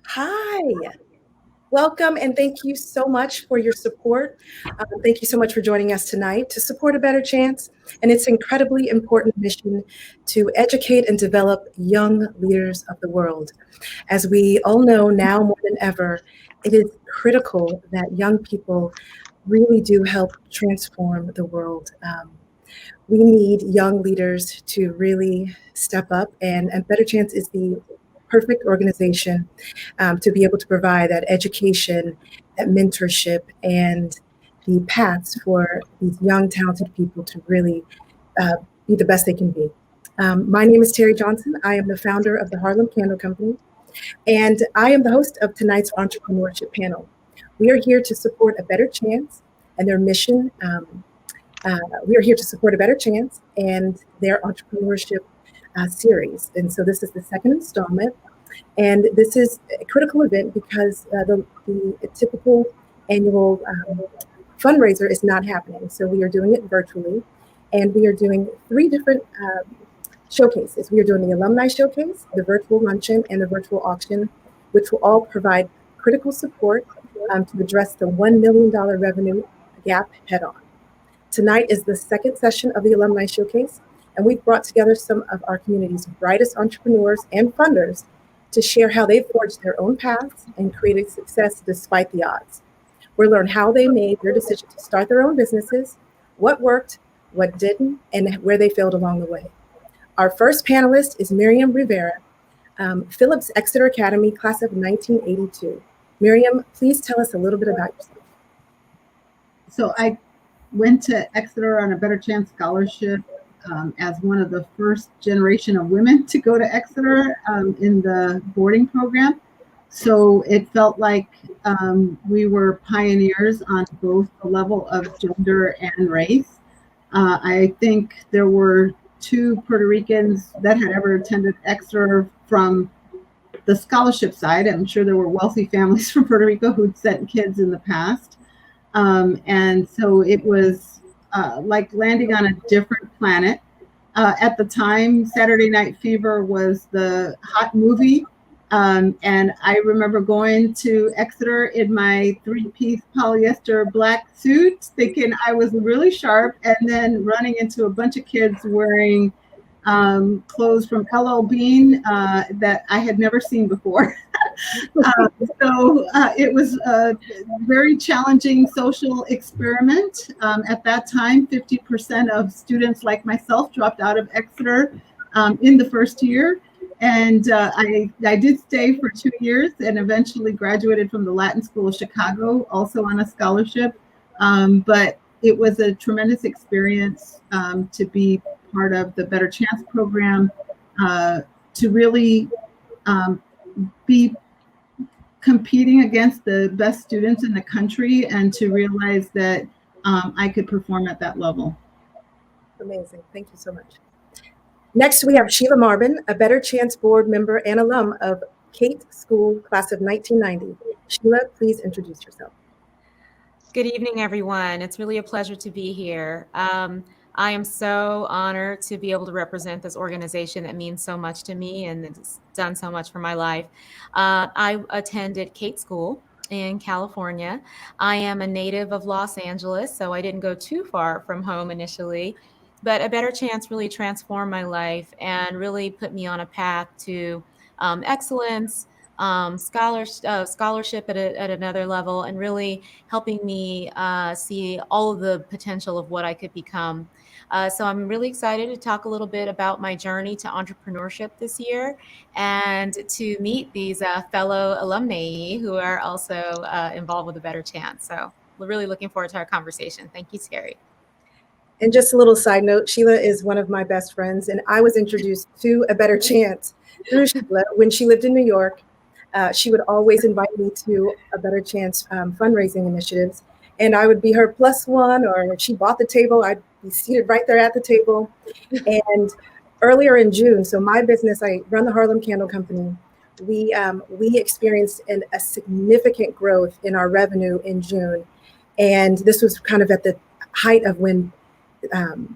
Hi, welcome, and thank you so much for your support. Thank you so much for joining us tonight to support A Better Chance and its incredibly important mission to educate and develop young leaders of the world. As we all know now more than ever, it is critical that young people really do help transform the world. We need young leaders to really step up, and Better Chance is the perfect organization to be able to provide that education, that mentorship, and the paths for these young, talented people to really uh, be the best they can be. My name is Teri Johnson. I am the founder of the Harlem Candle Company, and I am the host of tonight's entrepreneurship panel. We are here to support A Better Chance and their mission. We are here to support A Better Chance and their entrepreneurship series. And so this is the second installment. And this is a critical event because the typical annual fundraiser is not happening. So we are doing it virtually. And we are doing three different showcases. We are doing the Alumni Showcase, the virtual luncheon, and the virtual auction, which will all provide critical support to address the $1 million revenue gap head on. Tonight is the second session of the Alumni Showcase, and we've brought together some of our community's brightest entrepreneurs and funders to share how they forged their own paths and created success despite the odds. We'll learn how they made their decision to start their own businesses, what worked, what didn't, and where they failed along the way. Our first panelist is Miriam Rivera, Phillips Exeter Academy, class of 1982. Miriam, please tell us a little bit about yourself. So I went to Exeter on a Better Chance scholarship as one of the first generation of women to go to Exeter in the boarding program. So it felt like we were pioneers on both the level of gender and race. I think there were 2 Puerto Ricans that had ever attended Exeter from the scholarship side. I'm sure there were wealthy families from Puerto Rico who'd sent kids in the past. And so it was like landing on a different planet. At the time, Saturday Night Fever was the hot movie. And I remember going to Exeter in my 3-piece polyester black suit, thinking I was really sharp, and then running into a bunch of kids wearing clothes from LL Bean that I had never seen before. So it was a very challenging social experiment. At that time, 50% of students like myself dropped out of Exeter in the first year. And I did stay for 2 years and eventually graduated from the Latin School of Chicago, also on a scholarship. But it was a tremendous experience to be part of the Better Chance program, to really be competing against the best students in the country and to realize that I could perform at that level. Amazing. Thank you so much. Next, we have Sheila Marmon, a Better Chance board member and alum of Kate School, class of 1990. Sheila, please introduce yourself. Good evening, everyone. It's really a pleasure to be here. I am so honored to be able to represent this organization that means so much to me and it's done so much for my life. I attended Kate School in California. I am a native of Los Angeles, so I didn't go too far from home initially, but A Better Chance really transformed my life and really put me on a path to excellence, scholarship at another level, and really helping me see all of the potential of what I could become. So I'm really excited to talk a little bit about my journey to entrepreneurship this year and to meet these fellow alumni who are also involved with A Better Chance. So we're really looking forward to our conversation. Thank you, Teri. And just a little side note, Sheila is one of my best friends, and I was introduced to A Better Chance through Sheila when she lived in New York. She would always invite me to A Better Chance fundraising initiatives, and I would be her plus one, or if she bought the table, I'd be seated right there at the table. And earlier in June, so my business, I run the Harlem Candle Company, we experienced a significant growth in our revenue in June. And this was kind of at the height of when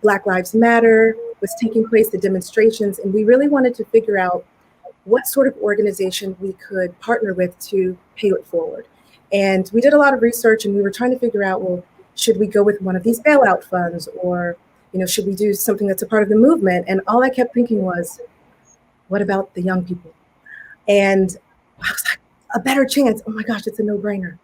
Black Lives Matter was taking place, the demonstrations, and we really wanted to figure out what sort of organization we could partner with to pay it forward. And we did a lot of research, and we were trying to figure out, well, should we go with one of these bailout funds, or, should we do something that's a part of the movement? And all I kept thinking was, what about the young people? And I was like, a better chance. Oh my gosh, it's a no-brainer.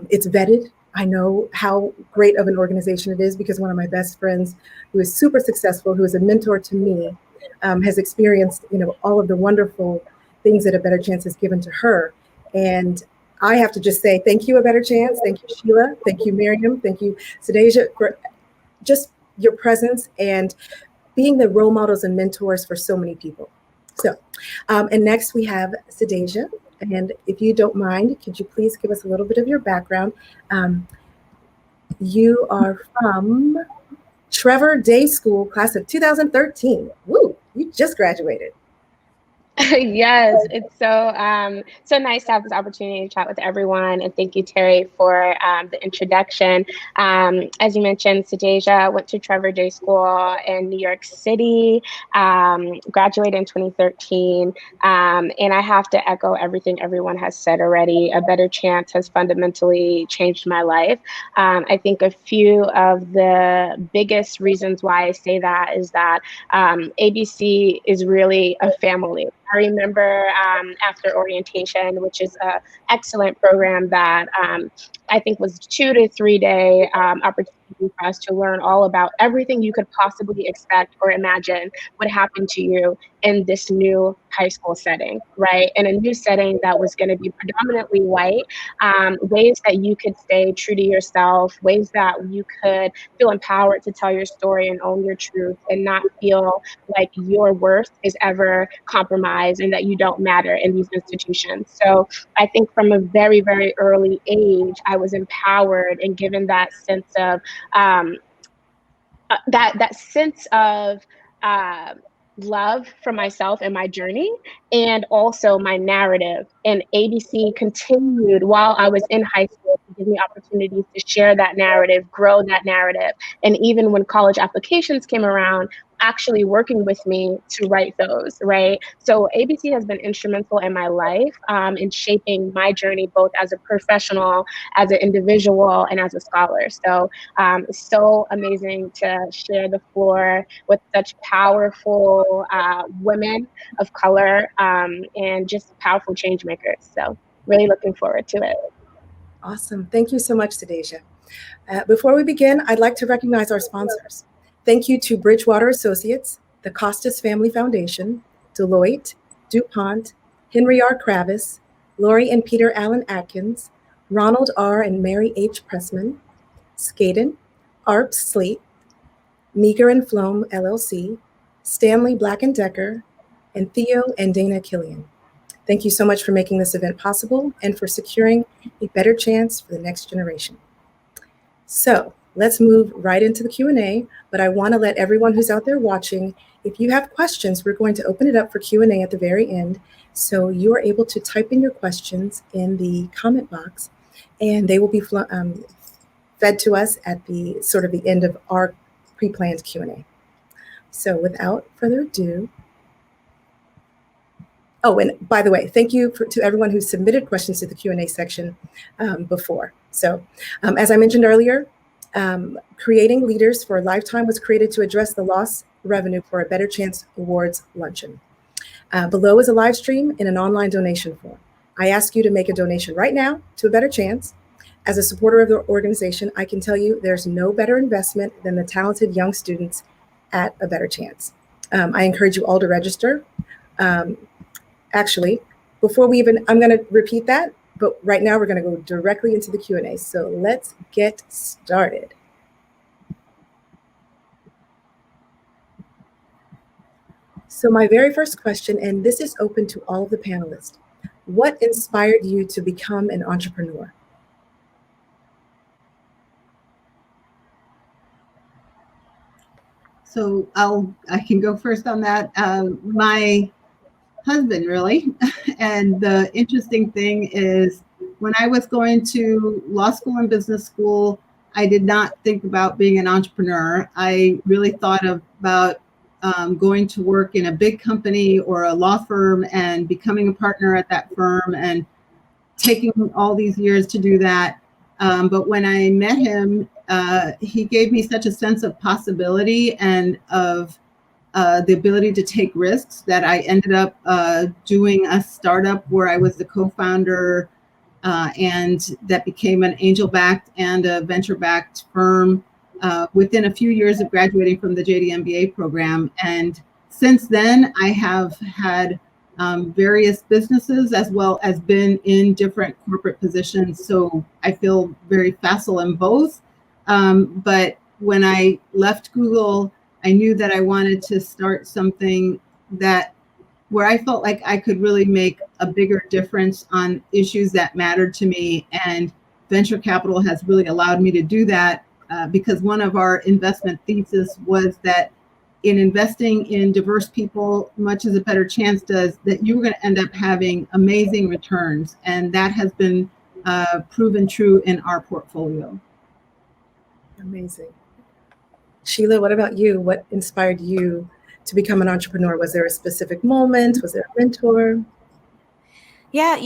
It's vetted. I know how great of an organization it is because one of my best friends, who is super successful, who is a mentor to me, has experienced, all of the wonderful things that A Better Chance has given to her. And I have to just say, thank you, A Better Chance. Thank you, Sheila. Thank you, Miriam. Thank you, Sedasia, for just your presence and being the role models and mentors for so many people. So, and next we have Sedasia. And if you don't mind, could you please give us a little bit of your background? You are from Trevor Day School, class of 2013. Woo, you just graduated. Yes, it's so nice to have this opportunity to chat with everyone, and thank you, Teri, for the introduction. As you mentioned, Sedasia went to Trevor Day School in New York City, graduated in 2013, and I have to echo everything everyone has said already. A Better Chance has fundamentally changed my life. I think a few of the biggest reasons why I say that is that ABC is really a family. I remember after orientation, which is an excellent program that I think was 2 to 3 day opportunity for us to learn all about everything you could possibly expect or imagine would happen to you in this new high school setting, right? In a new setting that was going to be predominantly white, ways that you could stay true to yourself, ways that you could feel empowered to tell your story and own your truth and not feel like your worth is ever compromised and that you don't matter in these institutions. So I think from a very, very early age, I was empowered and given that sense of that sense of love for myself and my journey, and also my narrative. And ABC continued while I was in high school to give me opportunities to share that narrative, grow that narrative. And even when college applications came around, actually working with me to write those, right? So ABC has been instrumental in my life in shaping my journey, both as a professional, as an individual, and as a scholar. So it's so amazing to share the floor with such powerful women of color and just powerful change makers. So really looking forward to it. Awesome. Thank you so much, Sedasia. Before we begin, I'd like to recognize our sponsors. Thank you to Bridgewater Associates, the Costas Family Foundation, Deloitte, DuPont, Henry R. Kravis, Lori and Peter Allen Atkins, Ronald R. and Mary H. Pressman, Skaden, ARP Slate, Meager and Floam LLC, Stanley Black & Decker, and Theo and Dana Killian. Thank you so much for making this event possible and for securing a better chance for the next generation. So let's move right into the Q&A, but I want to let everyone who's out there watching, if you have questions, we're going to open it up for Q&A at the very end. So you are able to type in your questions in the comment box, and they will be fed to us at the sort of the end of our pre-planned Q&A. So without further ado, oh, and by the way, thank you to everyone who submitted questions to the Q&A section before. So as I mentioned earlier, Creating Leaders for a Lifetime was created to address the lost revenue for A Better Chance Awards Luncheon. Below is a live stream in an online donation form. I ask you to make a donation right now to A Better Chance. As a supporter of the organization, I can tell you there's no better investment than the talented young students at A Better Chance. I encourage you all to register. Actually, before we even, I'm going to repeat that, but right now we're going to go directly into the Q&A. So let's get started. So my very first question, and this is open to all of the panelists, what inspired you to become an entrepreneur? So I can go first on that. My husband, really. And the interesting thing is when I was going to law school and business school, I did not think about being an entrepreneur. I really thought about going to work in a big company or a law firm and becoming a partner at that firm and taking all these years to do that. But when I met him, he gave me such a sense of possibility and of the ability to take risks that I ended up doing a startup where I was the co-founder, and that became an angel-backed and a venture-backed firm within a few years of graduating from the JD MBA program. And since then, I have had various businesses as well as been in different corporate positions. So I feel very facile in both. But when I left Google, I knew that I wanted to start something where I felt like I could really make a bigger difference on issues that mattered to me. And venture capital has really allowed me to do that because one of our investment thesis was that in investing in diverse people, much as a better chance does, that you're going to end up having amazing returns. And that has been proven true in our portfolio. Amazing. Sheila, what about you? What inspired you to become an entrepreneur? Was there a specific moment? Was there a mentor? Yeah,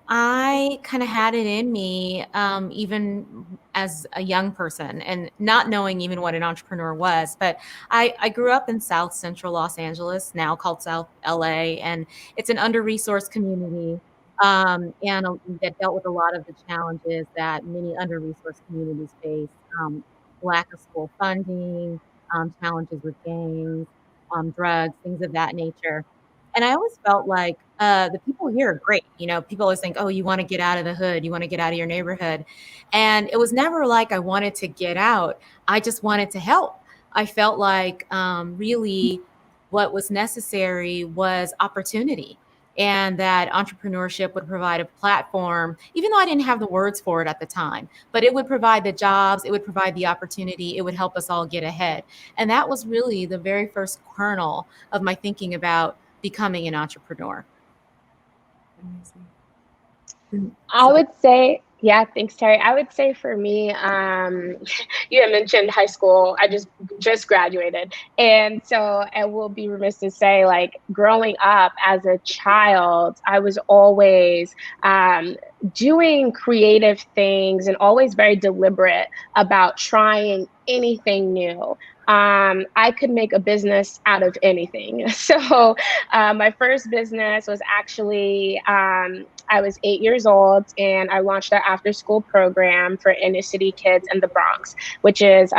I kind of had it in me even as a young person and not knowing even what an entrepreneur was. But I grew up in South Central Los Angeles, now called South LA, and it's an under-resourced community and that dealt with a lot of the challenges that many under-resourced communities face. Lack of school funding, challenges with gangs, drugs, things of that nature. And I always felt like the people here are great. People always think, oh, you want to get out of the hood. You want to get out of your neighborhood. And it was never like I wanted to get out. I just wanted to help. I felt like really what was necessary was opportunity. And that entrepreneurship would provide a platform, even though I didn't have the words for it at the time, but it would provide the jobs, it would provide the opportunity, it would help us all get ahead. And that was really the very first kernel of my thinking about becoming an entrepreneur. I would say, yeah, thanks, Teri. I would say for me, you had mentioned high school. I just graduated. And so I will be remiss to say, like, growing up as a child, I was always doing creative things and always very deliberate about trying anything new. I could make a business out of anything. So my first business was actually, I was 8 years old and I launched an after school program for inner city kids in the Bronx, which is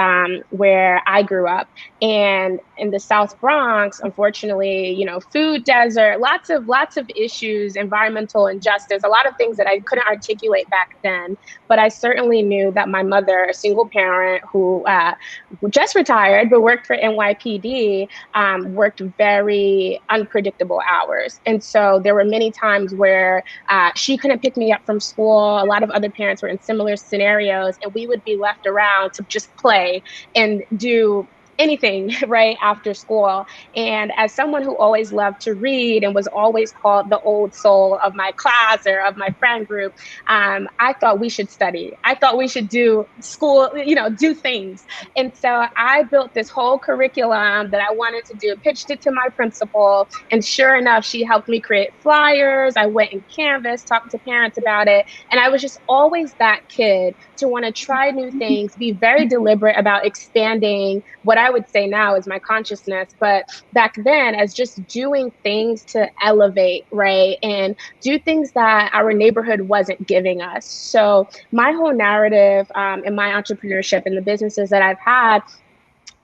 where I grew up. And in the South Bronx, unfortunately, food desert, lots of issues, environmental injustice, a lot of things that I couldn't articulate back then. But I certainly knew that my mother, a single parent who just retired but worked for NYPD, worked very unpredictable hours. And so there were many times where she couldn't pick me up from school. A lot of other parents were in similar scenarios, and we would be left around to just play and do anything right after school. And as someone who always loved to read and was always called the old soul of my class or of my friend group, I thought we should study. I thought we should do school, do things. And so I built this whole curriculum that I wanted to do, pitched it to my principal, and sure enough, she helped me create flyers. I went and canvassed, talked to parents about it. And I was just always that kid to want to try new things, be very deliberate about expanding what I would say now is my consciousness, but back then as just doing things to elevate, right? And do things that our neighborhood wasn't giving us. So my whole narrative in my entrepreneurship and the businesses that I've had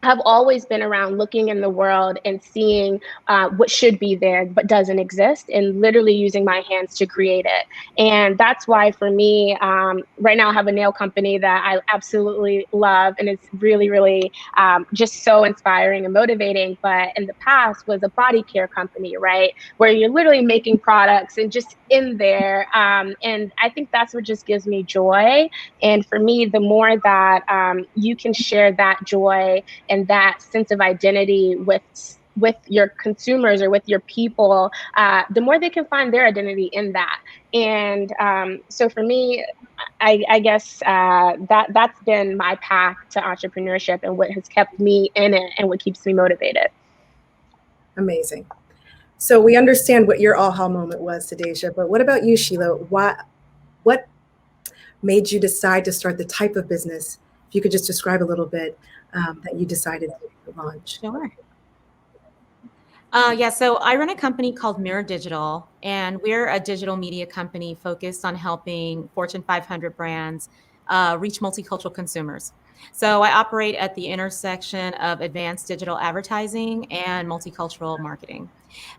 have always been around looking in the world and seeing what should be there but doesn't exist, and literally using my hands to create it. And that's why for me, right now I have a nail company that I absolutely love, and it's really, really just so inspiring and motivating. But in the past was a body care company, right? Where you're literally making products and just in there. And I think that's what just gives me joy. And for me, the more that you can share that joy and that sense of identity with your consumers or with your people, the more they can find their identity in that. And so for me, I guess that's been my path to entrepreneurship and what has kept me in it and what keeps me motivated. Amazing. So we understand what your aha moment was, Sedasia, but what about you, Sheila? What made you decide to start the type of business? If you could just describe a little bit that you decided to launch. Sure. So I run a company called Mirror Digital, and we're a digital media company focused on helping Fortune 500 brands reach multicultural consumers. So I operate at the intersection of advanced digital advertising and multicultural marketing.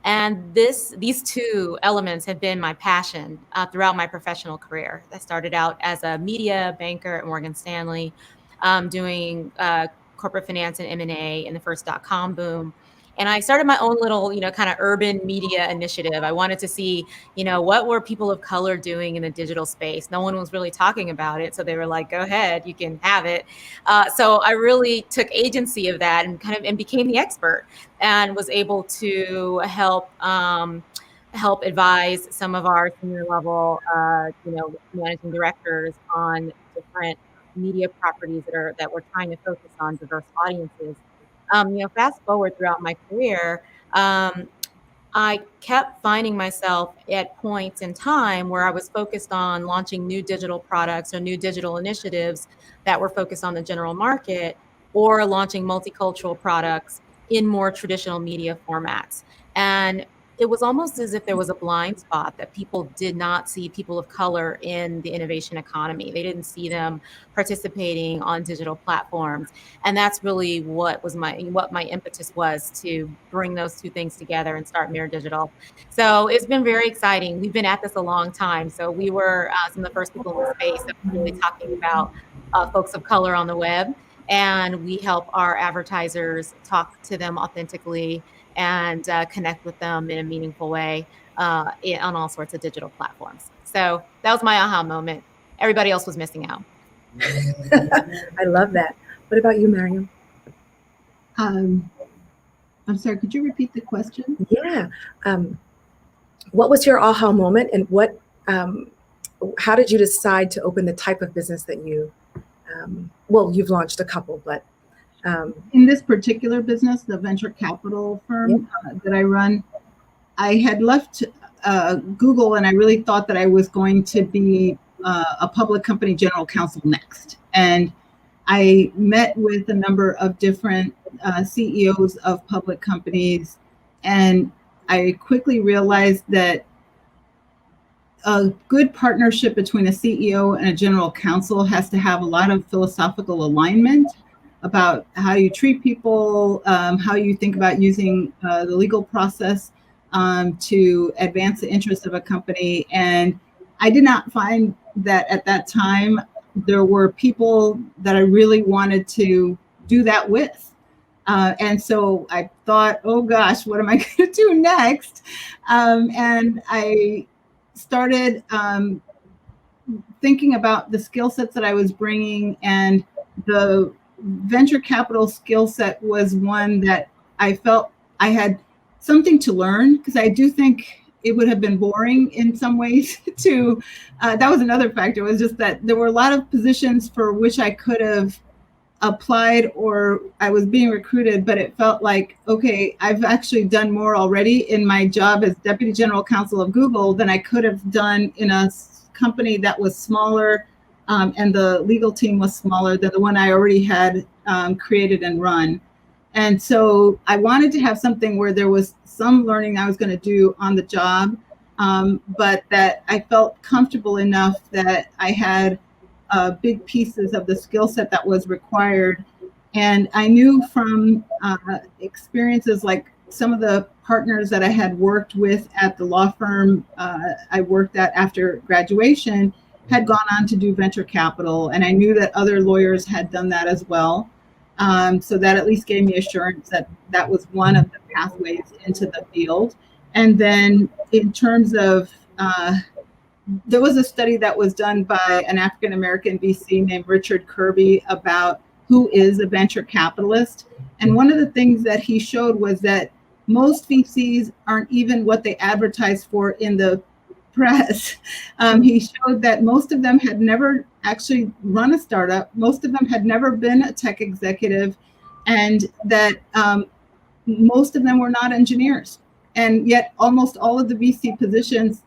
And these two elements have been my passion throughout my professional career. I started out as a media banker at Morgan Stanley, doing corporate finance and M&A in the first .com boom. And I started my own little, kind of urban media initiative. I wanted to see, what were people of color doing in the digital space? No one was really talking about it. So they were like, go ahead, you can have it. So I really took agency of that and became the expert and was able to help advise some of our senior level, managing directors on different media properties that we're trying to focus on diverse audiences. Fast forward throughout my career, I kept finding myself at points in time where I was focused on launching new digital products or new digital initiatives that were focused on the general market, or launching multicultural products in more traditional media formats. And it was almost as if there was a blind spot that people did not see people of color in the innovation economy. They didn't see them participating on digital platforms. And that's really what my impetus was, to bring those two things together and start Mirror Digital. So it's been very exciting. We've been at this a long time. So we were some of the first people in the space that were really talking about folks of color on the web. And we help our advertisers talk to them authentically and connect with them in a meaningful way on all sorts of digital platforms. So that was my aha moment. Everybody else was missing out. I love that. What about you, Miriam? I'm sorry, could you repeat the question? Yeah. What was your aha moment, and how did you decide to open the type of business that you, you've launched a couple, but in this particular business, the venture capital firm that I run, I had left Google, and I really thought that I was going to be a public company general counsel next. And I met with a number of different CEOs of public companies, and I quickly realized that a good partnership between a CEO and a general counsel has to have a lot of philosophical alignment about how you treat people, how you think about using the legal process to advance the interests of a company. And I did not find that at that time there were people that I really wanted to do that with. And so I thought, oh gosh, what am I going to do next? And I started thinking about the skill sets that I was bringing, and the venture capital skill set was one that I felt I had something to learn, because I do think it would have been boring in some ways to, that was another factor, was just that there were a lot of positions for which I could have applied or I was being recruited, but it felt like, okay, I've actually done more already in my job as Deputy General Counsel of Google than I could have done in a company that was smaller, and the legal team was smaller than the one I already had created and run. And so I wanted to have something where there was some learning I was going to do on the job, but that I felt comfortable enough that I had big pieces of the skill set that was required. And I knew from experiences like some of the partners that I had worked with at the law firm I worked at after graduation had gone on to do venture capital. And I knew that other lawyers had done that as well. So that at least gave me assurance that that was one of the pathways into the field. And then in terms of, there was a study that was done by an African-American VC named Richard Kirby about who is a venture capitalist. And one of the things that he showed was that most VCs aren't even what they advertise for in the press. He showed that most of them had never actually run a startup. Most of them had never been a tech executive, and that most of them were not engineers. And yet almost all of the VC positions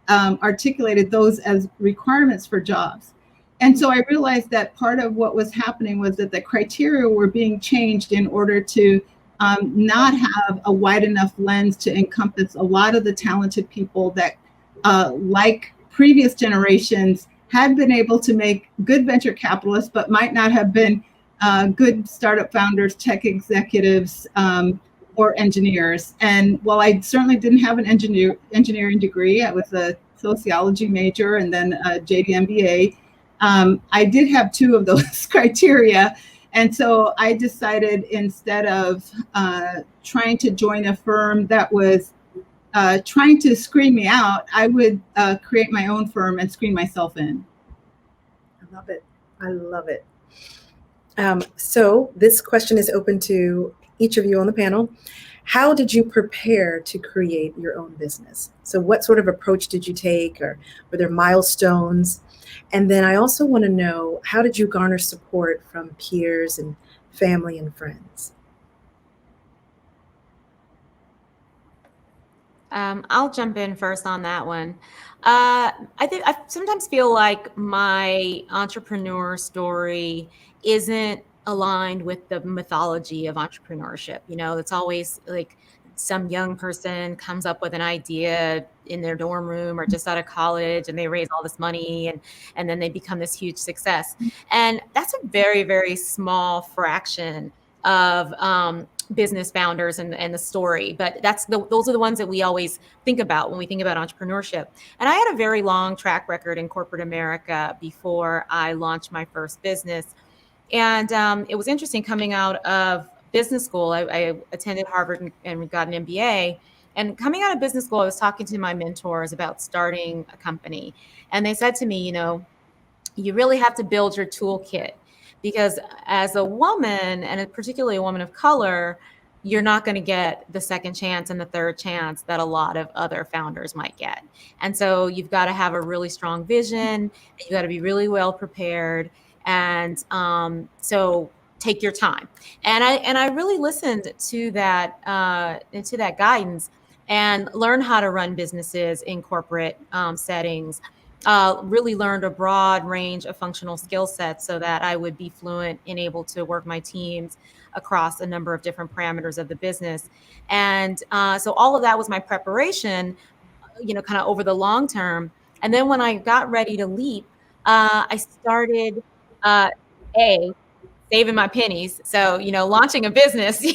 articulated those as requirements for jobs. And so I realized that part of what was happening was that the criteria were being changed in order to not have a wide enough lens to encompass a lot of the talented people that, like previous generations, had been able to make good venture capitalists, but might not have been good startup founders, tech executives, or engineers. And while I certainly didn't have an engineering degree, I was a sociology major and then a JD MBA. I did have two of those criteria. And so I decided, instead of trying to join a firm that was trying to screen me out, I would create my own firm and screen myself in. I love it. I love it. So this question is open to each of you on the panel. How did you prepare to create your own business? So what sort of approach did you take, or were there milestones? And then I also want to know, how did you garner support from peers and family and friends? I'll jump in first on that one. I sometimes feel like my entrepreneur story isn't aligned with the mythology of entrepreneurship. You know, it's always like some young person comes up with an idea in their dorm room or just out of college, and they raise all this money, and then they become this huge success. And that's a very, very small fraction of business founders and the story, but those are the ones that we always think about when we think about entrepreneurship. And I had a very long track record in corporate America before I launched my first business. And it was interesting coming out of business school. I attended Harvard and got an MBA. And coming out of business school, I was talking to my mentors about starting a company. And they said to me, you know, you really have to build your toolkit, because as a woman, and particularly a woman of color, you're not going to get the second chance and the third chance that a lot of other founders might get. And so you've got to have a really strong vision. You got to be really well prepared. And so take your time. And I really listened to that guidance and learned how to run businesses in corporate settings. Really learned a broad range of functional skill sets so that I would be fluent and able to work my teams across a number of different parameters of the business. And so all of that was my preparation, you know, kind of over the long term. And then when I got ready to leap, I started saving my pennies. So, you know, launching a business,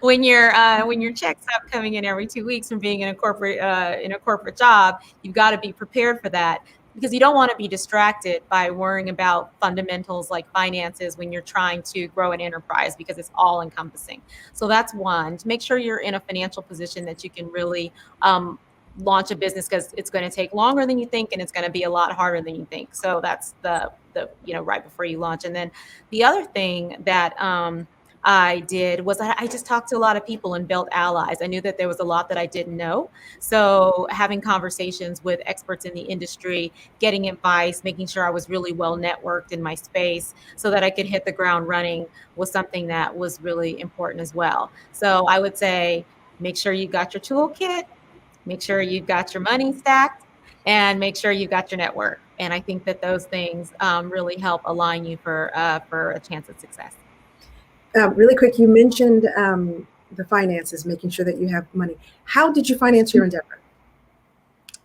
when your checks stop coming in every 2 weeks from being in a corporate job, you've got to be prepared for that, because you don't want to be distracted by worrying about fundamentals like finances when you're trying to grow an enterprise, because it's all encompassing. So that's one, to make sure you're in a financial position that you can really launch a business, because it's going to take longer than you think, and it's going to be a lot harder than you think. So that's the right before you launch. And then the other thing that I did was I just talked to a lot of people and built allies. I knew that there was a lot that I didn't know. So having conversations with experts in the industry, getting advice, making sure I was really well networked in my space so that I could hit the ground running was something that was really important as well. So I would say, make sure you got your toolkit, make sure you've got your money stacked, and make sure you've got your network. And I think that those things really help align you for a chance at success. Really quick, you mentioned the finances, making sure that you have money. How did you finance your endeavor?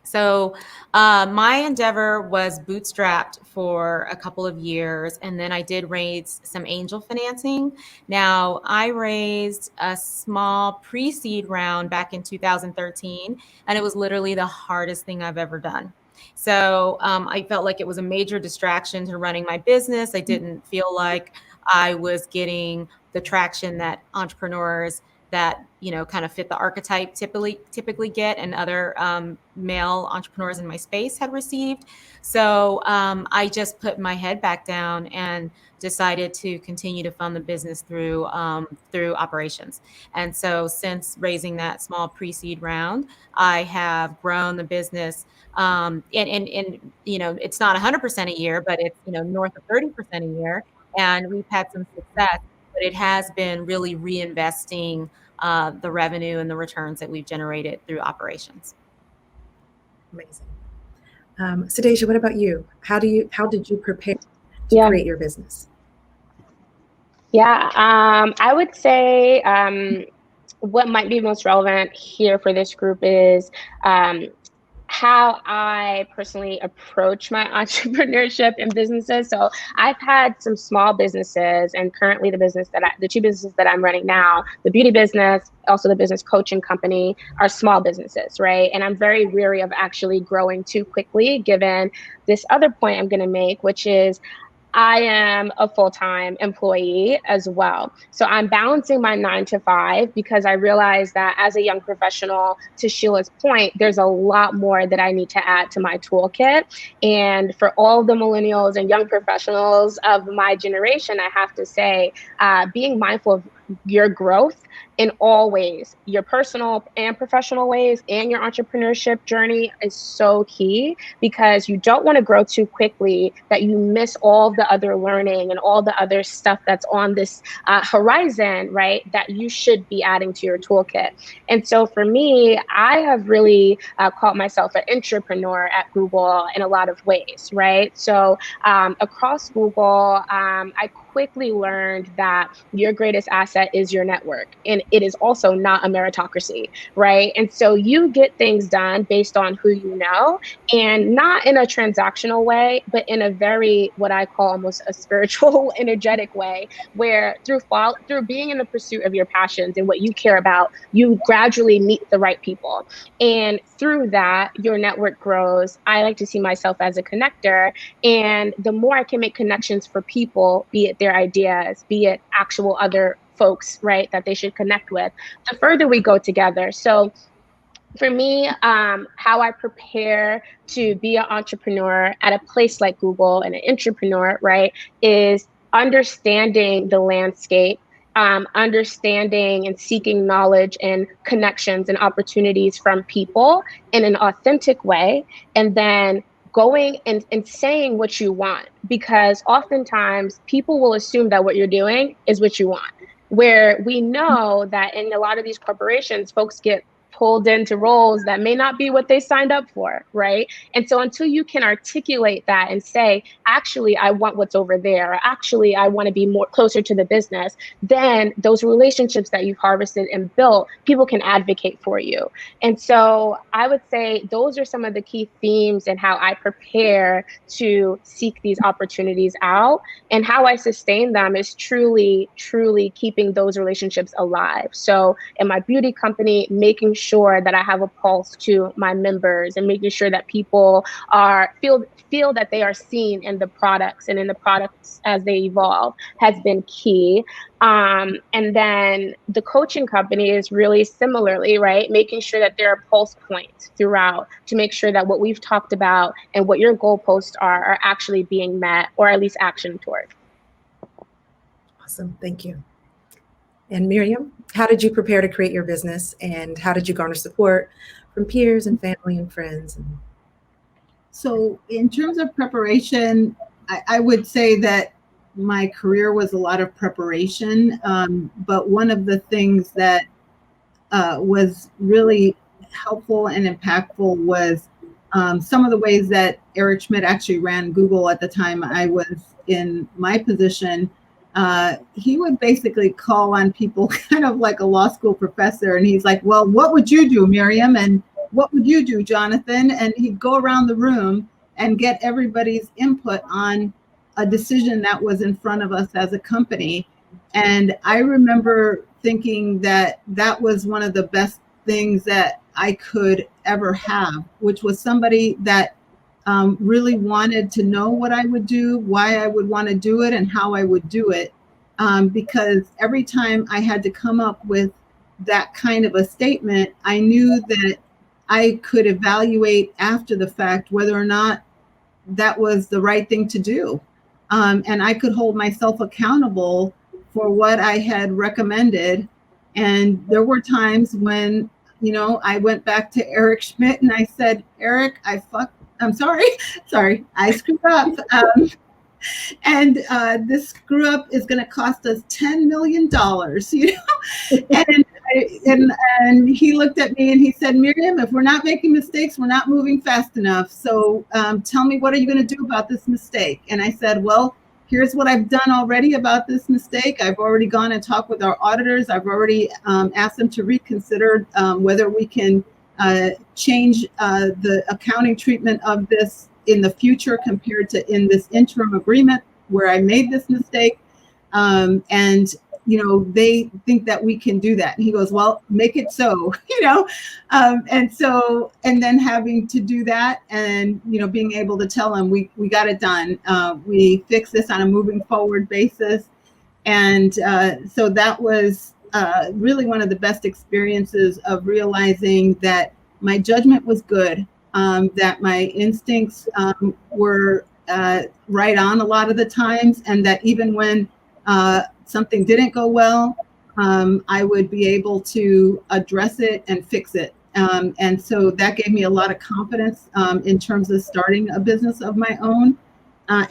So my endeavor was bootstrapped for a couple of years, and then I did raise some angel financing. Now, I raised a small pre-seed round back in 2013, and it was literally the hardest thing I've ever done. So I felt like it was a major distraction to running my business. I didn't feel like I was getting the traction that entrepreneurs that, you know, kind of fit the archetype typically get, and other male entrepreneurs in my space had received. So I just put my head back down and decided to continue to fund the business through operations. And so since raising that small pre-seed round, I have grown the business. And you know, it's not 100% a year, but it's, you know, north of 30% a year. And we've had some success but it has been really reinvesting the revenue and the returns that we've generated through operations. Amazing. Sedasia, what about you? How did you prepare to create your business? Yeah, I would say what might be most relevant here for this group is how I personally approach my entrepreneurship and businesses. So I've had some small businesses, and currently the two businesses that I'm running now, the beauty business, also the business coaching company, are small businesses, right? And I'm very weary of actually growing too quickly, given this other point I'm going to make, which is I am a full-time employee as well. So I'm balancing my 9 to 5 because I realize that as a young professional, to Sheila's point, there's a lot more that I need to add to my toolkit. And for all the millennials and young professionals of my generation, I have to say, being mindful of your growth in all ways, your personal and professional ways, and your entrepreneurship journey is so key, because you don't want to grow too quickly that you miss all the other learning and all the other stuff that's on this horizon, right, that you should be adding to your toolkit. And so for me, I have really called myself an entrepreneur at Google in a lot of ways, right? So across Google, I quickly learned that your greatest asset is your network. And it is also not a meritocracy, right? And so you get things done based on who you know, and not in a transactional way, but in a very, what I call almost a spiritual, energetic way, where through being in the pursuit of your passions and what you care about, you gradually meet the right people. And through that, your network grows. I like to see myself as a connector. And the more I can make connections for people, be it their ideas, be it actual other folks, right, that they should connect with, the further we go together. So for me, how I prepare to be an entrepreneur at a place like Google and an entrepreneur, right, is understanding the landscape, understanding and seeking knowledge and connections and opportunities from people in an authentic way, and then going and saying what you want, because oftentimes people will assume that what you're doing is what you want, where we know that in a lot of these corporations, folks get pulled into roles that may not be what they signed up for, right? And so until you can articulate that and say, actually, I want what's over there, or actually, I want to be more closer to the business, then those relationships that you've harvested and built, people can advocate for you. And so I would say those are some of the key themes in how I prepare to seek these opportunities out. And how I sustain them is truly, truly keeping those relationships alive. So in my beauty company, making sure that I have a pulse to my members and making sure that people feel that they are seen in the products and in the products as they evolve has been key. And then the coaching company is really similarly, right? Making sure that there are pulse points throughout to make sure that what we've talked about and what your goalposts are actually being met, or at least action toward. Awesome. Thank you. And Miriam, how did you prepare to create your business, and how did you garner support from peers and family and friends? So in terms of preparation, I would say that my career was a lot of preparation. But one of the things that was really helpful and impactful was some of the ways that Eric Schmidt actually ran Google at the time I was in my position. He would basically call on people kind of like a law school professor. And he's like, well, what would you do, Miriam? And what would you do, Jonathan? And he'd go around the room and get everybody's input on a decision that was in front of us as a company. And I remember thinking that that was one of the best things that I could ever have, which was somebody that really wanted to know what I would do, why I would want to do it, and how I would do it. Because every time I had to come up with that kind of a statement, I knew that I could evaluate after the fact whether or not that was the right thing to do. And I could hold myself accountable for what I had recommended. And there were times when, I went back to Eric Schmidt and I said, Eric, I'm sorry, I screwed up. And this screw up is going to cost us $10 million, you know? And he looked at me and he said, Miriam, if we're not making mistakes, we're not moving fast enough. So tell me, what are you going to do about this mistake? And I said, well, here's what I've done already about this mistake. I've already gone and talked with our auditors. I've already asked them to reconsider whether we can change the accounting treatment of this in the future compared to in this interim agreement where I made this mistake. And you know, they think that we can do that. And he goes, well, make it so, you know? And then having to do that and, you know, being able to tell them we got it done. We fixed this on a moving forward basis. And so that was really one of the best experiences of realizing that my judgment was good, that my instincts were right on a lot of the times, and that even when something didn't go well, I would be able to address it and fix it. And so that gave me a lot of confidence in terms of starting a business of my own.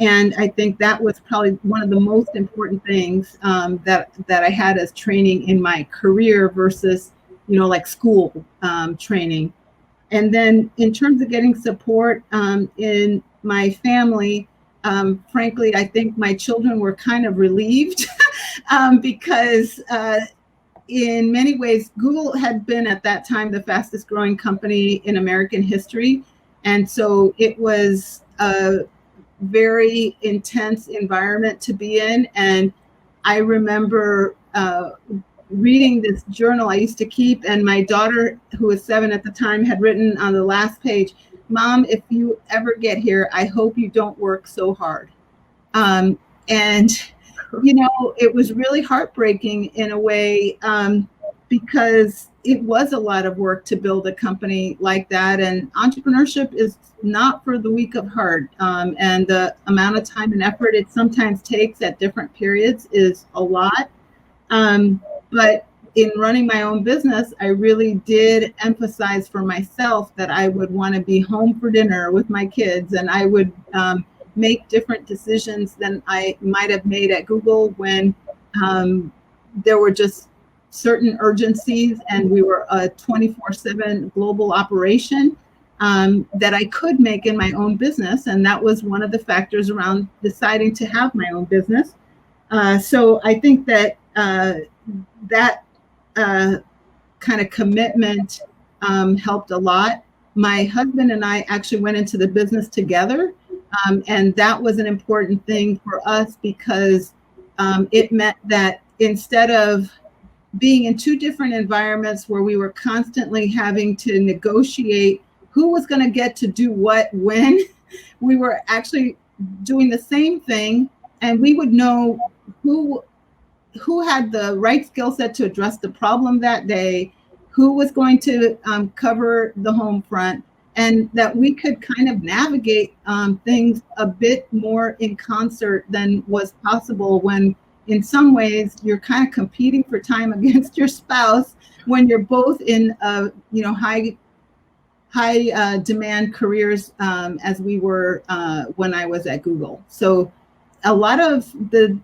And I think that was probably one of the most important things that I had as training in my career versus, you know, like school training. And then in terms of getting support in my family, frankly, I think my children were kind of relieved because in many ways, Google had been at that time the fastest growing company in American history. And so it was a very intense environment to be in. And I remember reading this journal I used to keep, and my daughter, who was 7 at the time, had written on the last page, Mom, if you ever get here, I hope you don't work so hard. And, you know, it was really heartbreaking in a way because it was a lot of work to build a company like that. And entrepreneurship is not for the weak of heart. And the amount of time and effort it sometimes takes at different periods is a lot. But in running my own business, I really did emphasize for myself that I would want to be home for dinner with my kids, and I would make different decisions than I might have made at Google when there were just certain urgencies and we were a 24/7 global operation that I could make in my own business. And that was one of the factors around deciding to have my own business. So I think that that kind of commitment helped a lot. My husband and I actually went into the business together. And that was an important thing for us because it meant that instead of being in two different environments where we were constantly having to negotiate who was going to get to do what when, we were actually doing the same thing, and we would know who had the right skill set to address the problem that day, who was going to cover the home front, and that we could kind of navigate things a bit more in concert than was possible when in some ways you're kind of competing for time against your spouse when you're both in high demand careers as we were when I was at Google. So a lot of the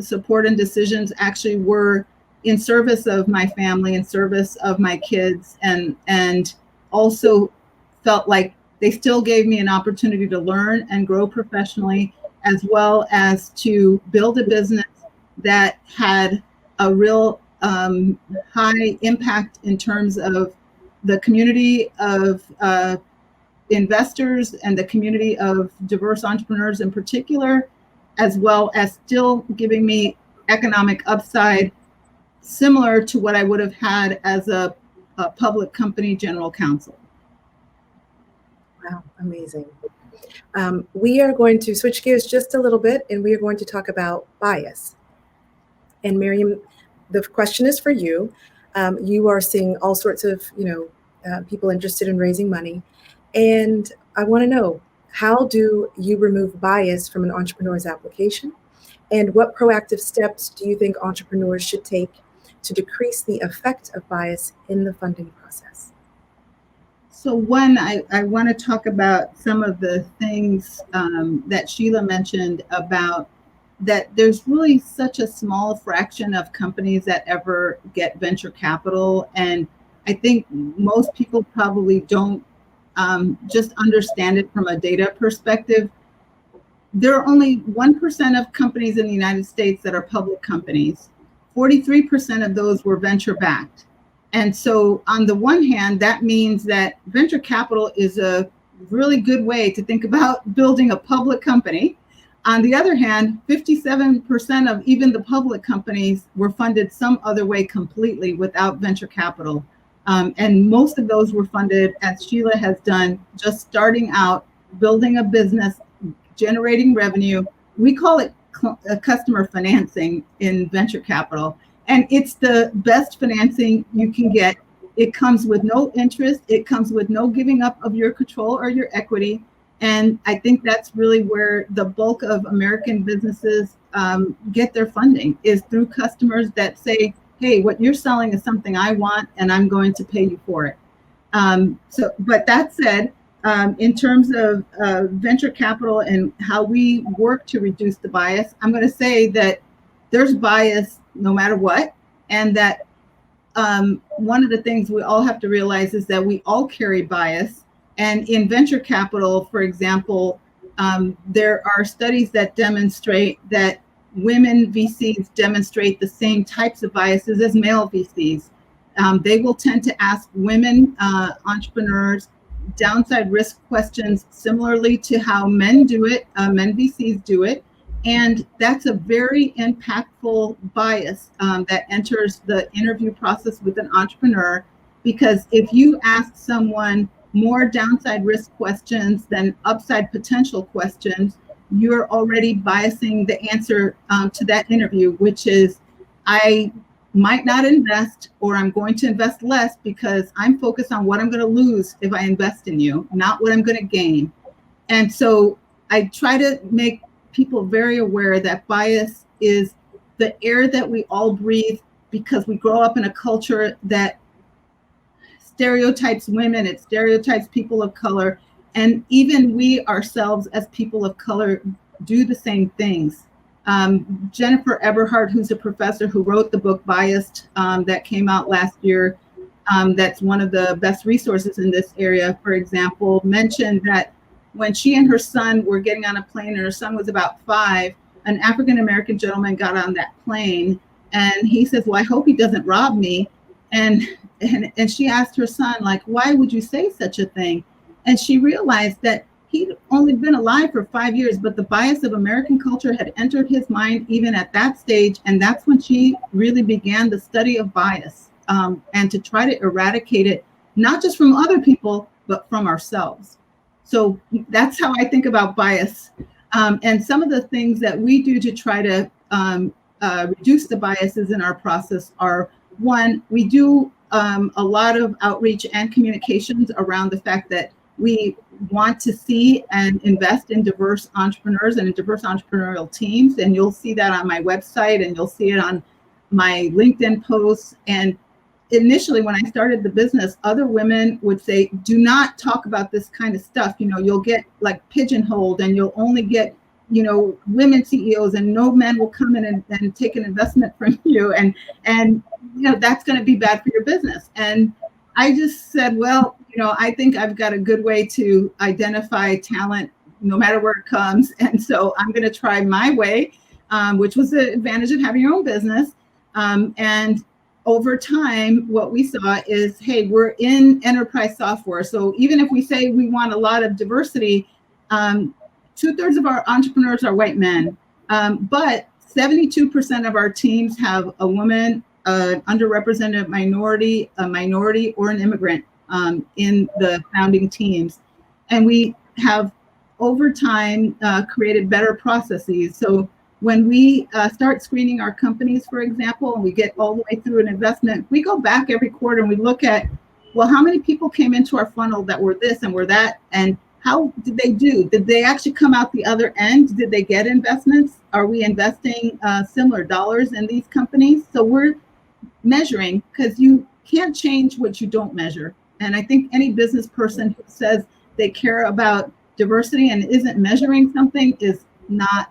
support and decisions actually were in service of my family, in service of my kids, and also felt like they still gave me an opportunity to learn and grow professionally, as well as to build a business that had a real high impact in terms of the community of investors and the community of diverse entrepreneurs in particular, as well as still giving me economic upside similar to what I would have had as a public company general counsel. Wow, amazing. We are going to switch gears just a little bit, and we are going to talk about bias. And Miriam, the question is for you. You are seeing all sorts of, people interested in raising money. And I want to know, how do you remove bias from an entrepreneur's application? And what proactive steps do you think entrepreneurs should take to decrease the effect of bias in the funding process? So one, I want to talk about some of the things that Sheila mentioned about that there's really such a small fraction of companies that ever get venture capital. And I think most people probably don't just understand it from a data perspective. There are only 1% of companies in the United States that are public companies. 43% of those were venture backed. And so on the one hand, that means that venture capital is a really good way to think about building a public company. On the other hand, 57% of even the public companies were funded some other way completely without venture capital. And most of those were funded, as Sheila has done, just starting out, building a business, generating revenue. We call it customer financing in venture capital. And it's the best financing you can get. It comes with no interest. It comes with no giving up of your control or your equity. And I think that's really where the bulk of American businesses get their funding, is through customers that say, hey, what you're selling is something I want, and I'm going to pay you for it. But that said, in terms of venture capital and how we work to reduce the bias, I'm going to say that there's bias no matter what. And that one of the things we all have to realize is that we all carry bias. And in venture capital, for example, there are studies that demonstrate that women VCs demonstrate the same types of biases as male VCs. They will tend to ask women entrepreneurs downside risk questions similarly to how men do it, men VCs do it. And that's a very impactful bias that enters the interview process with an entrepreneur, because if you ask someone more downside risk questions than upside potential questions, you're already biasing the answer to that interview, which is, I might not invest, or I'm going to invest less because I'm focused on what I'm going to lose if I invest in you, not what I'm going to gain. And so I try to make people very aware that bias is the air that we all breathe, because we grow up in a culture that stereotypes women, it stereotypes people of color, and even we ourselves as people of color do the same things. Jennifer Eberhardt, who's a professor who wrote the book Biased that came out last year, that's one of the best resources in this area, for example, mentioned that when she and her son were getting on a plane, and her son was about 5, an African-American gentleman got on that plane, and he says, well, I hope he doesn't rob me. And she asked her son, like, why would you say such a thing? And she realized that he'd only been alive for 5 years, but the bias of American culture had entered his mind even at that stage. And that's when she really began the study of bias and to try to eradicate it, not just from other people, but from ourselves. So that's how I think about bias. And some of the things that we do to try to reduce the biases in our process are, one, we do a lot of outreach and communications around the fact that we want to see and invest in diverse entrepreneurs and in diverse entrepreneurial teams. And you'll see that on my website, and you'll see it on my LinkedIn posts. And initially, when I started the business, other women would say, do not talk about this kind of stuff. You know, you'll get like pigeonholed, and you'll only get, you know, women CEOs, and no men will come in and take an investment from you. And you know, that's going to be bad for your business. And I just said, well, you know, I think I've got a good way to identify talent no matter where it comes. And so I'm going to try my way, which was the advantage of having your own business. And over time, what we saw is, hey, we're in enterprise software. So even if we say we want a lot of diversity, 2/3 of our entrepreneurs are white men, but 72% of our teams have a woman, an underrepresented minority, a minority, or an immigrant in the founding teams. And we have, over time, created better processes. So when we start screening our companies, for example, and we get all the way through an investment, we go back every quarter and we look at, well, how many people came into our funnel that were this and were that, and how did they do? Did they actually come out the other end? Did they get investments? Are we investing similar dollars in these companies? So we're measuring, because you can't change what you don't measure. And I think any business person who says they care about diversity and isn't measuring something is not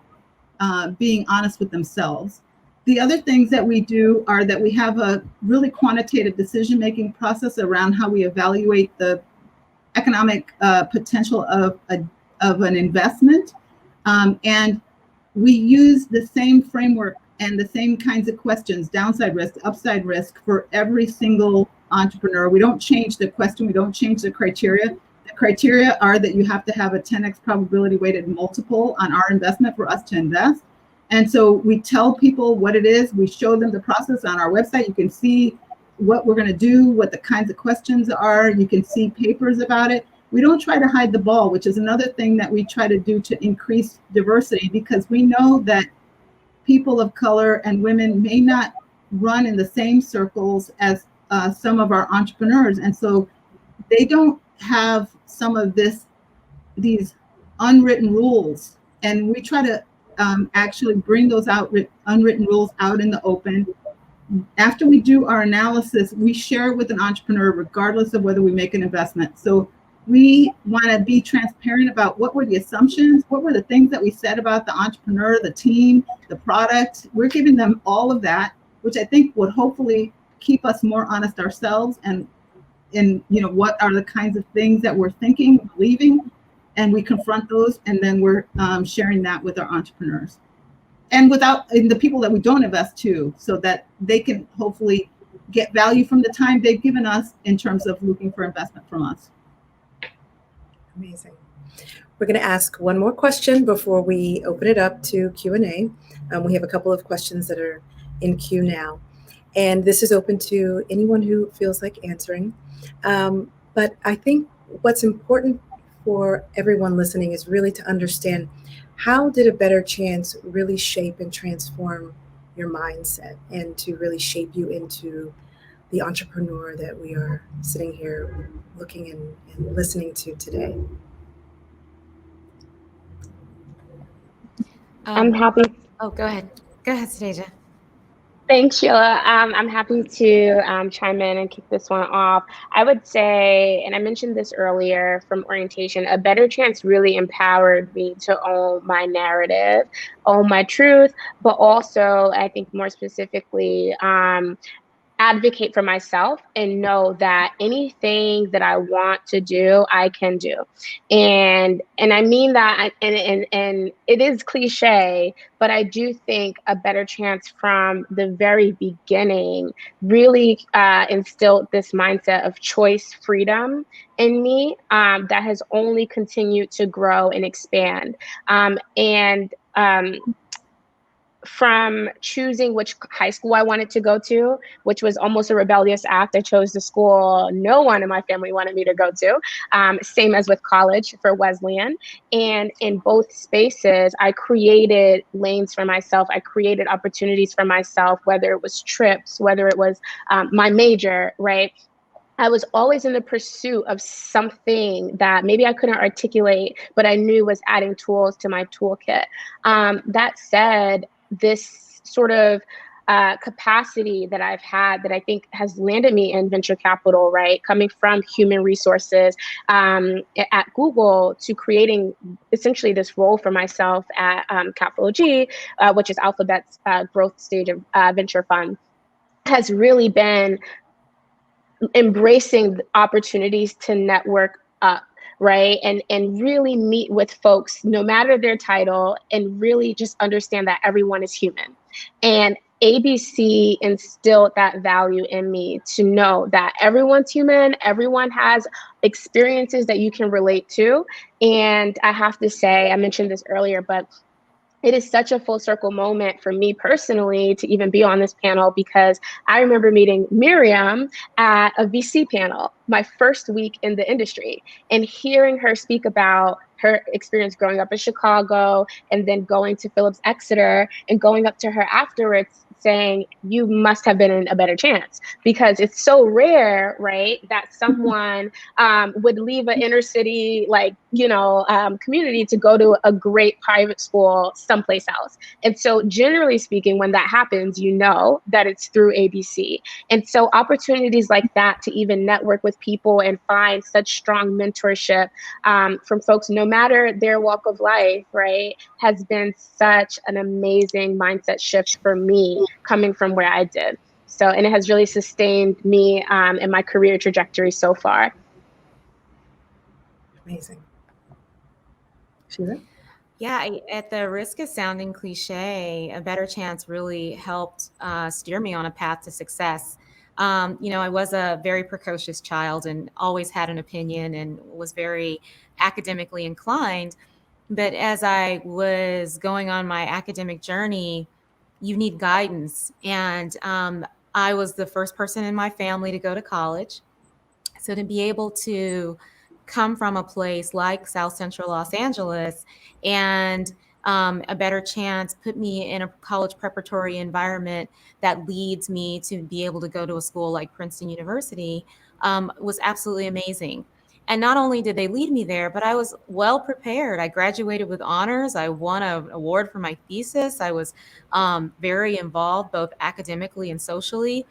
being honest with themselves. The other things that we do are that we have a really quantitative decision-making process around how we evaluate the economic potential of an investment. And we use the same framework and the same kinds of questions, downside risk, upside risk, for every single entrepreneur. We don't change the question, we don't change the criteria. The criteria are that you have to have a 10x probability weighted multiple on our investment for us to invest. And so we tell people what it is, we show them the process on our website. You can see what we're going to do, what the kinds of questions are. You can see papers about it. We don't try to hide the ball, which is another thing that we try to do to increase diversity, because we know that people of color and women may not run in the same circles as some of our entrepreneurs. And so they don't have some of these unwritten rules. And we try to actually bring those unwritten rules out in the open. After we do our analysis, we share it with an entrepreneur, regardless of whether we make an investment. So we want to be transparent about what were the assumptions, what were the things that we said about the entrepreneur, the team, the product. We're giving them all of that, which I think would hopefully keep us more honest ourselves and what are the kinds of things that we're thinking, believing, and we confront those, and then we're sharing that with our entrepreneurs and the people that we don't invest to, so that they can hopefully get value from the time they've given us in terms of looking for investment from us. Amazing. We're going to ask one more question before we open it up to Q&A. We have a couple of questions that are in queue now, and this is open to anyone who feels like answering. But I think what's important for everyone listening is really to understand, how did a better chance really shape and transform your mindset and to really shape you into the entrepreneur that we are sitting here looking and listening to today? I'm happy. Oh, go ahead. Go ahead, Sedasia. Thanks, Sheila. I'm happy to chime in and kick this one off. I would say, and I mentioned this earlier from orientation, a better chance really empowered me to own my narrative, own my truth, but also, I think more specifically, advocate for myself and know that anything that I want to do, I can do. And I mean that, and it is cliche, but I do think a better chance from the very beginning really instilled this mindset of choice freedom in me that has only continued to grow and expand. From choosing which high school I wanted to go to, which was almost a rebellious act. I chose the school no one in my family wanted me to go to. Same as with college for Wesleyan. And in both spaces, I created lanes for myself. I created opportunities for myself, whether it was trips, whether it was my major, right? I was always in the pursuit of something that maybe I couldn't articulate, but I knew was adding tools to my toolkit. That said, this sort of capacity that I've had that I think has landed me in venture capital, right? Coming from human resources at Google to creating essentially this role for myself at Capital G, which is Alphabet's growth stage of venture fund, has really been embracing opportunities to network up, right? And really meet with folks, no matter their title, and really just understand that everyone is human. And ABC instilled that value in me to know that everyone's human, everyone has experiences that you can relate to. And I have to say, I mentioned this earlier, but it is such a full circle moment for me personally to even be on this panel, because I remember meeting Miriam at a VC panel my first week in the industry and hearing her speak about her experience growing up in Chicago and then going to Phillips Exeter and going up to her afterwards saying you must have been in a better chance, because it's so rare, right, that someone would leave an inner city, like, community to go to a great private school someplace else. And so generally speaking, when that happens, that it's through ABC. And so opportunities like that to even network with people and find such strong mentorship from folks, no matter their walk of life, right, has been such an amazing mindset shift for me coming from where I did. So, and it has really sustained me in my career trajectory so far. Amazing. Sheila? Yeah, at the risk of sounding cliche, A Better Chance really helped steer me on a path to success. I was a very precocious child and always had an opinion and was very academically inclined. But as I was going on my academic journey, you need guidance. And I was the first person in my family to go to college. So to be able to come from a place like South Central Los Angeles and A Better Chance put me in a college preparatory environment that leads me to be able to go to a school like Princeton University was absolutely amazing. And not only did they lead me there, but I was well prepared. I graduated with honors. I won an award for my thesis. I was very involved both academically and socially.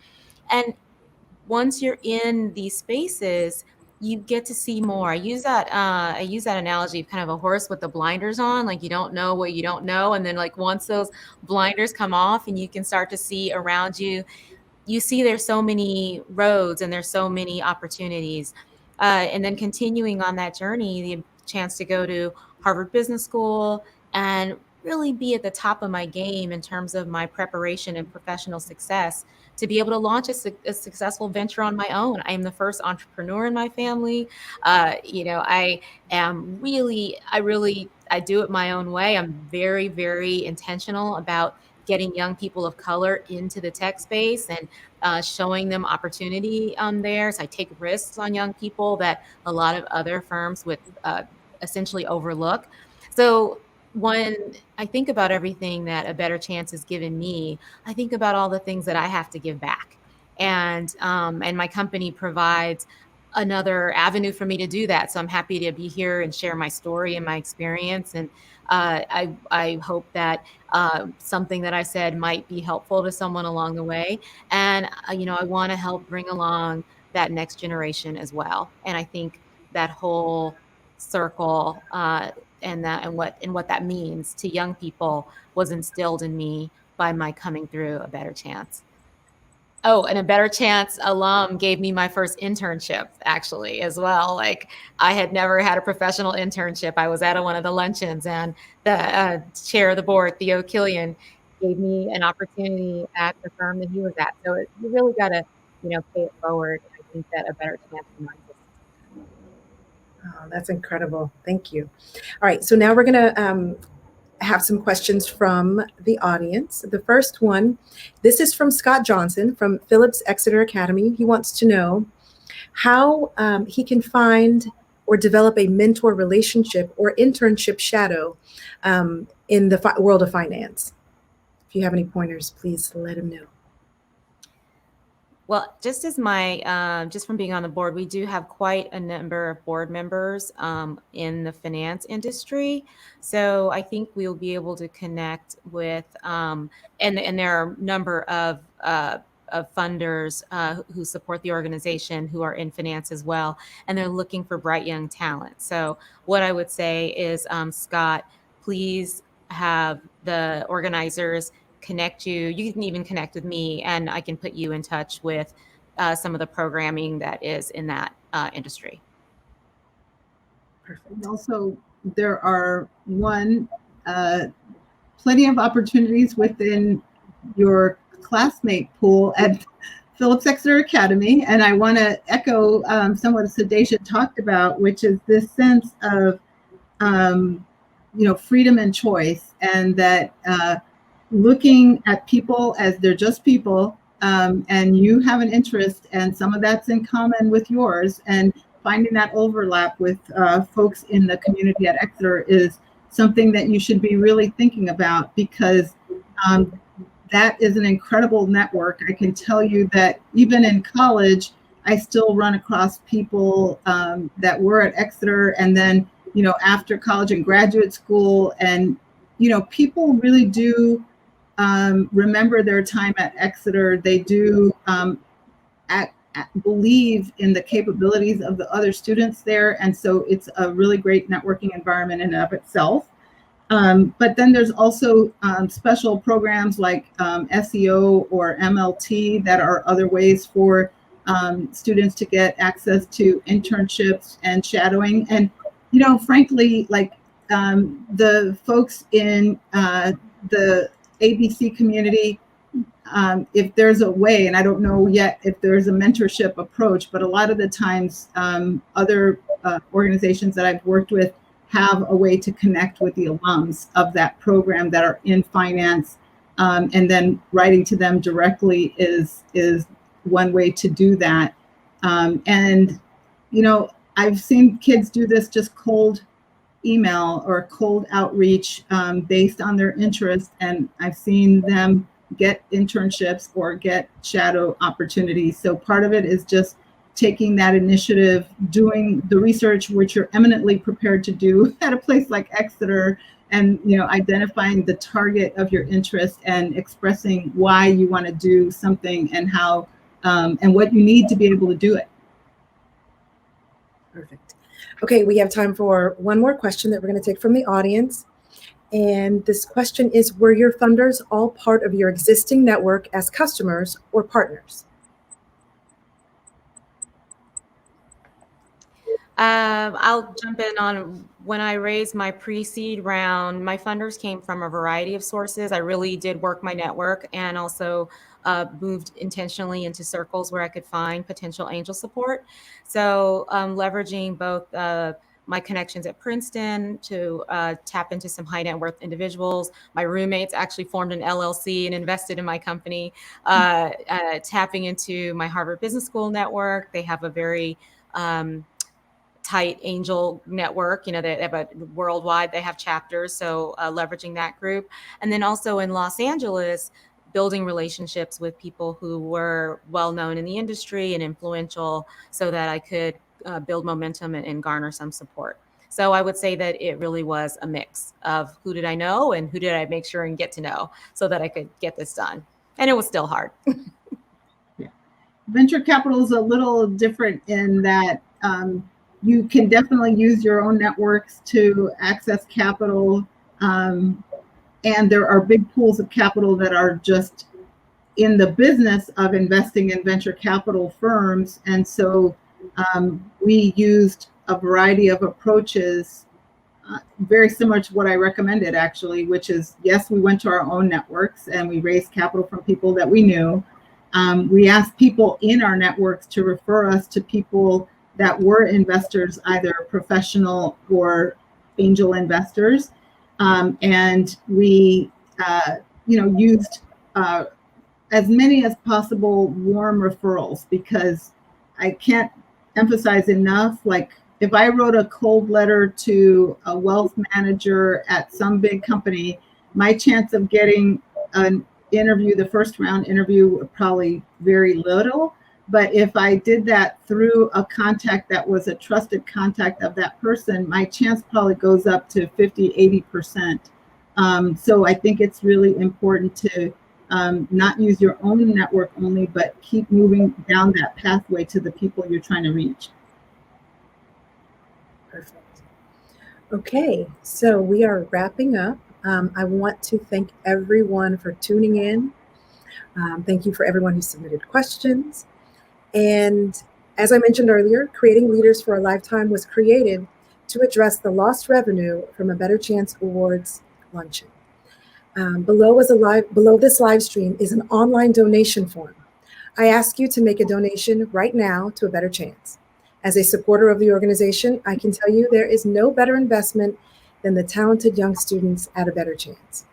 And once you're in these spaces, you get to see more. I use that analogy of kind of a horse with the blinders on, like you don't know what you don't know. And then like once those blinders come off and you can start to see around you, you see there's so many roads and there's so many opportunities. And then continuing on that journey, the chance to go to Harvard Business School and really be at the top of my game in terms of my preparation and professional success to be able to launch a successful venture on my own. I am the first entrepreneur in my family. I do it my own way. I'm very, very intentional about getting young people of color into the tech space and showing them opportunity there. So I take risks on young people that a lot of other firms would essentially overlook. So when I think about everything that A Better Chance has given me, I think about all the things that I have to give back. And my company provides another avenue for me to do that. So I'm happy to be here and share my story and my experience. And I hope that something that I said might be helpful to someone along the way. And, I want to help bring along that next generation as well. And I think that whole circle and what that means to young people was instilled in me by my coming through A Better Chance. Oh, and A Better Chance alum gave me my first internship actually as well. Like I had never had a professional internship. I was at one of the luncheons and the chair of the board, Theo Killian, gave me an opportunity at the firm that he was at. So you really got to, pay it forward. I think that A Better Chance reminds us. Oh, that's incredible. Thank you. All right. So now we're going to have some questions from the audience. The first one, this is from Scott Johnson from Phillips Exeter Academy. He wants to know how he can find or develop a mentor relationship or internship shadow in the world of finance. If you have any pointers, please let him know. Well, just as just from being on the board, we do have quite a number of board members in the finance industry. So I think we'll be able to connect with, and there are a number of funders who support the organization who are in finance as well, and they're looking for bright young talent. So what I would say is, Scott, please have the organizers connect you. You can even connect with me and I can put you in touch with some of the programming that is in that industry. Perfect. Also, there are plenty of opportunities within your classmate pool at Phillips Exeter Academy. And I want to echo some what Sedasia talked about, which is this sense of, freedom and choice, and that looking at people as they're just people, and you have an interest and some of that's in common with yours, and finding that overlap with folks in the community at Exeter is something that you should be really thinking about, because that is an incredible network. I can tell you that even in college, I still run across people that were at Exeter, and then, after college and graduate school. And, people really do remember their time at Exeter. They do believe in the capabilities of the other students there. And so it's a really great networking environment in and of itself. But then there's also special programs like SEO or MLT that are other ways for students to get access to internships and shadowing. And, frankly, like the folks in the ABC community, if there's a way, and I don't know yet if there's a mentorship approach, but a lot of the times other organizations that I've worked with have a way to connect with the alums of that program that are in finance, and then writing to them directly is one way to do that. And, I've seen kids do this just cold email or cold outreach based on their interest, and I've seen them get internships or get shadow opportunities. So part of it is just taking that initiative, doing the research, which you're eminently prepared to do at a place like Exeter, and identifying the target of your interest and expressing why you want to do something and how and what you need to be able to do it. Perfect. Okay, we have time for one more question that we're going to take from the audience. And this question is, were your funders all part of your existing network as customers or partners? I'll jump in on when I raised my pre-seed round. My funders came from a variety of sources. I really did work my network and also moved intentionally into circles where I could find potential angel support. So leveraging both my connections at Princeton to tap into some high net worth individuals. My roommates actually formed an LLC and invested in my company, tapping into my Harvard Business School network. They have a very tight angel network, they have a worldwide, they have chapters. So leveraging that group. And then also in Los Angeles, building relationships with people who were well-known in the industry and influential so that I could build momentum and garner some support. So I would say that it really was a mix of who did I know and who did I make sure and get to know so that I could get this done. And it was still hard. Yeah. Venture capital is a little different in that you can definitely use your own networks to access capital. And there are big pools of capital that are just in the business of investing in venture capital firms. And so we used a variety of approaches, very similar to what I recommended, actually, which is, yes, we went to our own networks and we raised capital from people that we knew. We asked people in our networks to refer us to people that were investors, either professional or angel investors. And we, used as many as possible warm referrals, because I can't emphasize enough, like if I wrote a cold letter to a wealth manager at some big company, my chance of getting an interview, the first round interview, probably very little. But if I did that through a contact that was a trusted contact of that person, my chance probably goes up to 50-80%. So I think it's really important to not use your own network only, but keep moving down that pathway to the people you're trying to reach. Perfect. Okay, so we are wrapping up. I want to thank everyone for tuning in. Thank you for everyone who submitted questions. And as I mentioned earlier, Creating Leaders for a Lifetime was created to address the lost revenue from a Better Chance Awards luncheon. Below this live stream is an online donation form. I ask you to make a donation right now to A Better Chance. As a supporter of the organization, I can tell you there is no better investment than the talented young students at A Better Chance.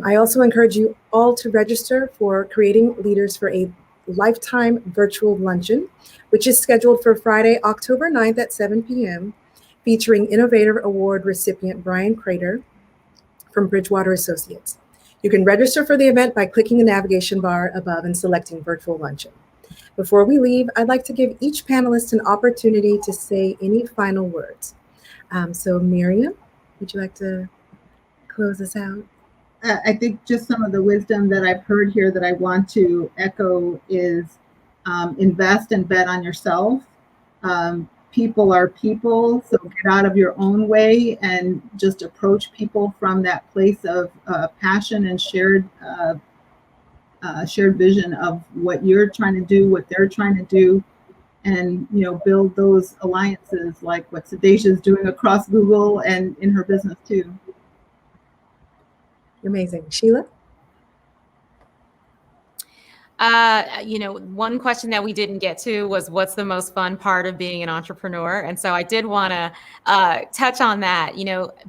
I also encourage you all to register for Creating Leaders for a Lifetime virtual luncheon, which is scheduled for Friday, October 9th at 7 p.m., featuring Innovator Award recipient Brian Crater from Bridgewater Associates. You can register for the event by clicking the navigation bar above and selecting Virtual Luncheon. Before we leave, I'd like to give each panelist an opportunity to say any final words. So Miriam, would you like to close us out? I think just some of the wisdom that I've heard here that I want to echo is invest and bet on yourself. People are people, so get out of your own way and just approach people from that place of passion and shared vision of what you're trying to do, what they're trying to do, and build those alliances like what Sedasia is doing across Google and in her business too. Amazing. Sheila? One question that we didn't get to was what's the most fun part of being an entrepreneur? And so I did want to touch on that.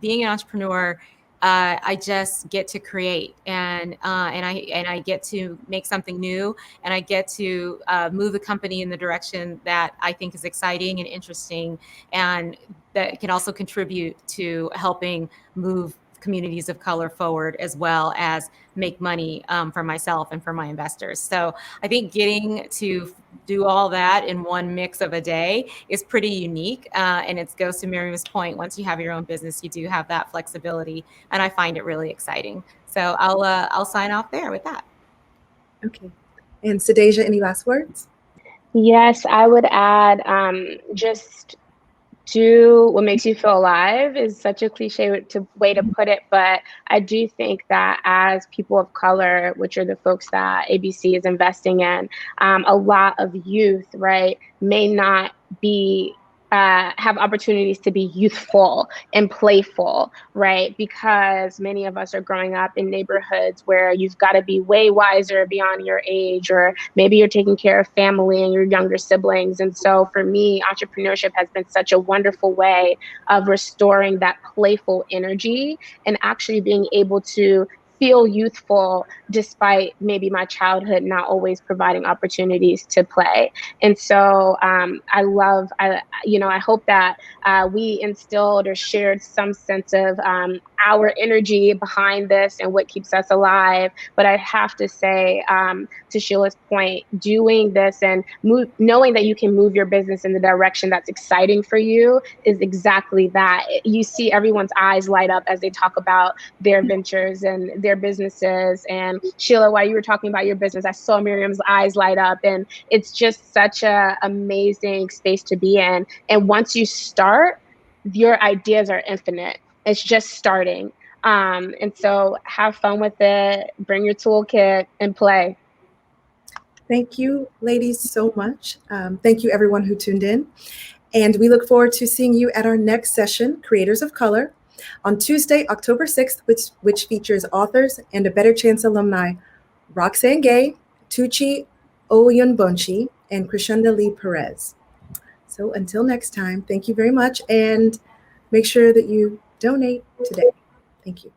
Being an entrepreneur, I just get to create and I get to make something new, and I get to move the company in the direction that I think is exciting and interesting, and that can also contribute to helping move communities of color forward, as well as make money for myself and for my investors. So I think getting to do all that in one mix of a day is pretty unique. And it goes to Miriam's point, once you have your own business, you do have that flexibility, and I find it really exciting. So I'll sign off there with that. Okay. And Sedasia, any last words? Yes, I would add just do what makes you feel alive is such a cliche way to put it, but I do think that as people of color, which are the folks that ABC is investing in, a lot of youth, right, may not be have opportunities to be youthful and playful, right? Because many of us are growing up in neighborhoods where you've got to be way wiser beyond your age, or maybe you're taking care of family and your younger siblings. And so for me, entrepreneurship has been such a wonderful way of restoring that playful energy and actually being able to feel youthful despite maybe my childhood not always providing opportunities to play. And so I hope that we instilled or shared some sense of our energy behind this and what keeps us alive. But I have to say, to Sheila's point, doing this and knowing that you can move your business in the direction that's exciting for you is exactly that. You see everyone's eyes light up as they talk about their ventures and their businesses. And Sheila, while you were talking about your business, I saw Miriam's eyes light up, and it's just such an amazing space to be in. And once you start, your ideas are infinite. It's just starting. And so have fun with it, bring your toolkit and play. Thank you, ladies, so much. Thank you, everyone who tuned in. And we look forward to seeing you at our next session, Creators of Color, on Tuesday, October 6th, which features authors and a Better Chance alumni, Roxanne Gay, Tucci Oyunbonchi, and Krishanda Lee Perez. So until next time, thank you very much, and make sure that you donate today. Thank you.